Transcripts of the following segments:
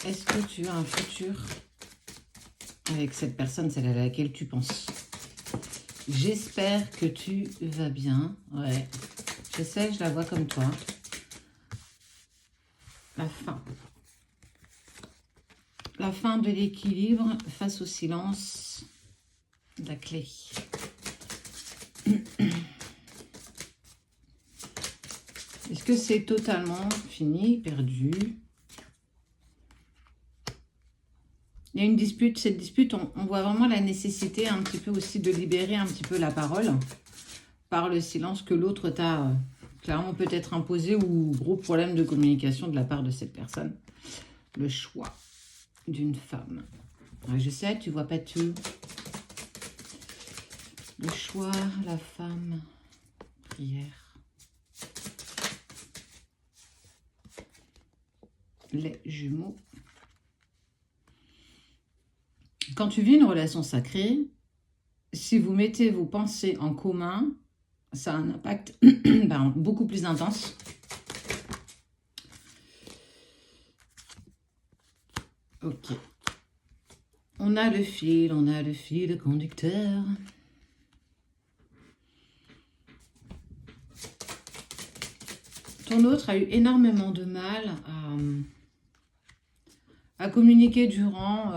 Est-ce que tu as un futur avec cette personne, celle à laquelle tu penses? J'espère que tu vas bien. Ouais, je sais, je la vois comme toi. La fin. La fin de l'équilibre face au silence. La clé. Est-ce que c'est totalement fini, perdu? Il y a une dispute. Cette dispute, on voit vraiment la nécessité un petit peu aussi de libérer un petit peu la parole par le silence que l'autre t'a clairement peut-être imposé ou gros problème de communication de la part de cette personne. Le choix d'une femme. Ouais, je sais, tu vois pas tout. Le choix, la femme, prière. Les jumeaux. Quand tu vis une relation sacrée, si vous mettez vos pensées en commun, ça a un impact beaucoup plus intense. Ok. On a le fil conducteur. Ton autre a eu énormément de mal à communiquer durant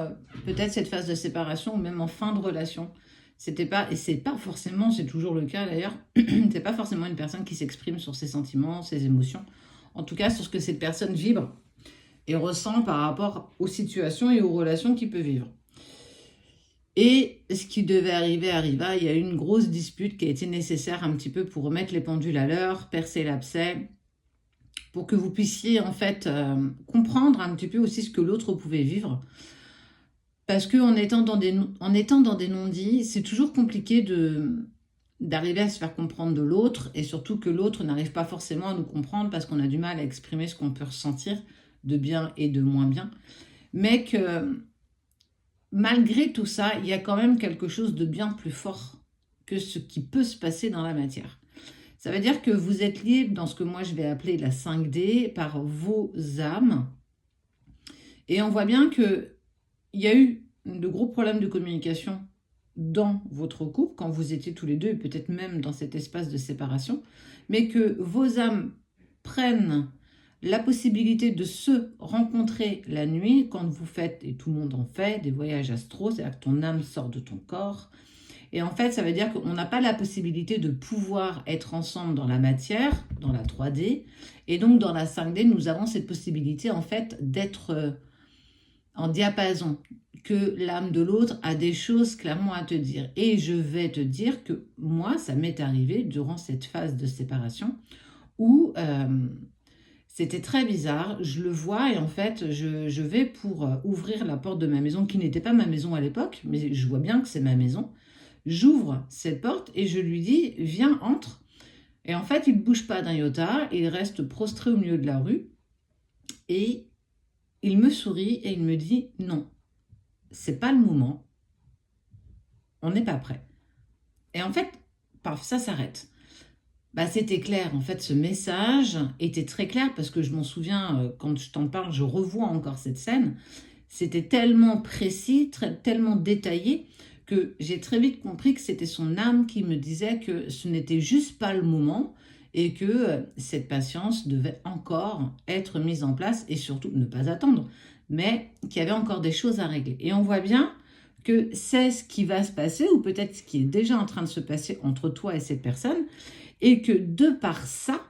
peut-être cette phase de séparation ou même en fin de relation. C'était pas, et c'est pas forcément, c'est toujours le cas d'ailleurs, c'est pas forcément une personne qui s'exprime sur ses sentiments, ses émotions. En tout cas, sur ce que cette personne vibre et ressent par rapport aux situations et aux relations qu'il peut vivre. Et ce qui devait arriver arriva. Il y a eu une grosse dispute qui a été nécessaire un petit peu pour remettre les pendules à l'heure, percer l'abcès, pour que vous puissiez en fait comprendre un petit peu aussi ce que l'autre pouvait vivre. Parce qu'en étant dans des non-dits, c'est toujours compliqué d'arriver à se faire comprendre de l'autre, et surtout que l'autre n'arrive pas forcément à nous comprendre parce qu'on a du mal à exprimer ce qu'on peut ressentir de bien et de moins bien. Mais que malgré tout ça, il y a quand même quelque chose de bien plus fort que ce qui peut se passer dans la matière. Ça veut dire que vous êtes liés dans ce que moi je vais appeler la 5D par vos âmes. Et on voit bien qu'il y a eu de gros problèmes de communication dans votre couple, quand vous étiez tous les deux, et peut-être même dans cet espace de séparation, mais que vos âmes prennent la possibilité de se rencontrer la nuit quand vous faites, et tout le monde en fait, des voyages astro, c'est-à-dire que ton âme sort de ton corps. Et en fait, ça veut dire qu'on n'a pas la possibilité de pouvoir être ensemble dans la matière, dans la 3D. Et donc, dans la 5D, nous avons cette possibilité, en fait, d'être en diapason, que l'âme de l'autre a des choses clairement à te dire. Et je vais te dire que moi, ça m'est arrivé durant cette phase de séparation où c'était très bizarre. Je le vois et en fait, je vais pour ouvrir la porte de ma maison, qui n'était pas ma maison à l'époque, mais je vois bien que c'est ma maison. J'ouvre cette porte et je lui dis « Viens, entre ». Et en fait, il ne bouge pas d'un iota, il reste prostré au milieu de la rue. Et il me sourit et il me dit « Non, c'est pas le moment, on n'est pas prêt ». Et en fait, paf, ça s'arrête. Bah, c'était clair, en fait, ce message était très clair parce que je m'en souviens, quand je t'en parle, je revois encore cette scène. C'était tellement précis, tellement détaillé que j'ai très vite compris que c'était son âme qui me disait que ce n'était juste pas le moment et que cette patience devait encore être mise en place et surtout ne pas attendre, mais qu'il y avait encore des choses à régler. Et on voit bien que c'est ce qui va se passer ou peut-être ce qui est déjà en train de se passer entre toi et cette personne et que de par ça,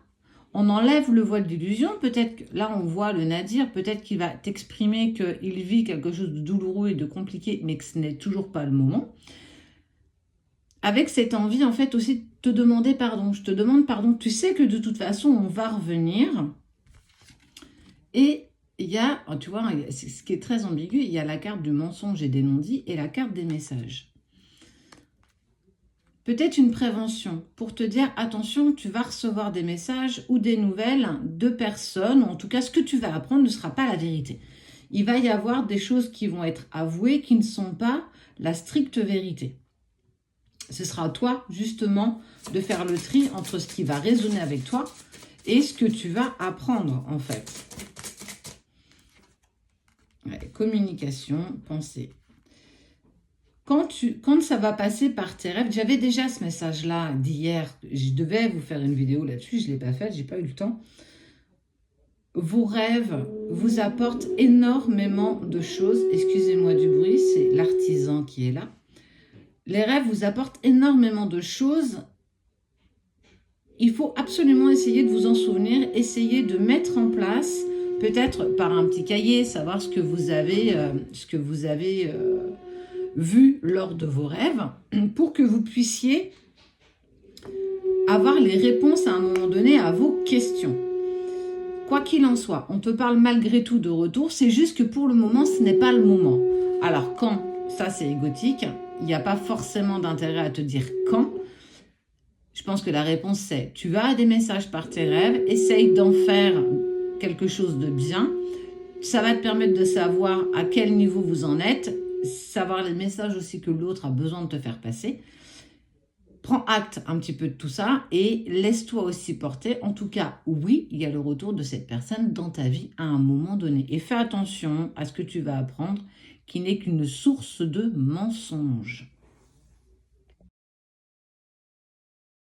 on enlève le voile d'illusion. Peut-être que là, on voit le Nadir, peut-être qu'il va t'exprimer qu'il vit quelque chose de douloureux et de compliqué, mais que ce n'est toujours pas le moment. Avec cette envie, en fait, aussi de te demander pardon. Je te demande pardon. Tu sais que de toute façon, on va revenir. Et il y a, tu vois, ce qui est très ambigu, il y a la carte du mensonge et des non-dits et la carte des messages. Peut-être une prévention pour te dire, attention, tu vas recevoir des messages ou des nouvelles de personnes, ou en tout cas, ce que tu vas apprendre ne sera pas la vérité. Il va y avoir des choses qui vont être avouées qui ne sont pas la stricte vérité. Ce sera à toi, justement, de faire le tri entre ce qui va résonner avec toi et ce que tu vas apprendre, en fait. Ouais. communication, pensée. Quand ça va passer par tes rêves, j'avais déjà ce message-là d'hier. Je devais vous faire une vidéo là-dessus, je ne l'ai pas faite, je n'ai pas eu le temps. Vos rêves vous apportent énormément de choses. Excusez-moi du bruit, c'est l'artisan qui est là. Les rêves vous apportent énormément de choses. Il faut absolument essayer de vous en souvenir, essayer de mettre en place, peut-être par un petit cahier, savoir ce que vous avez, vu lors de vos rêves, pour que vous puissiez avoir les réponses à un moment donné à vos questions. Quoi qu'il en soit, on te parle malgré tout de retour, c'est juste que pour le moment, ce n'est pas le moment. Alors quand, ça c'est égotique, il n'y a pas forcément d'intérêt à te dire quand. Je pense que la réponse c'est, tu as des messages par tes rêves, essaye d'en faire quelque chose de bien. Ça va te permettre de savoir à quel niveau vous en êtes, savoir les messages aussi que l'autre a besoin de te faire passer. Prends acte un petit peu de tout ça et laisse-toi aussi porter. En tout cas, oui, il y a le retour de cette personne dans ta vie à un moment donné. Et fais attention à ce que tu vas apprendre, qui n'est qu'une source de mensonges.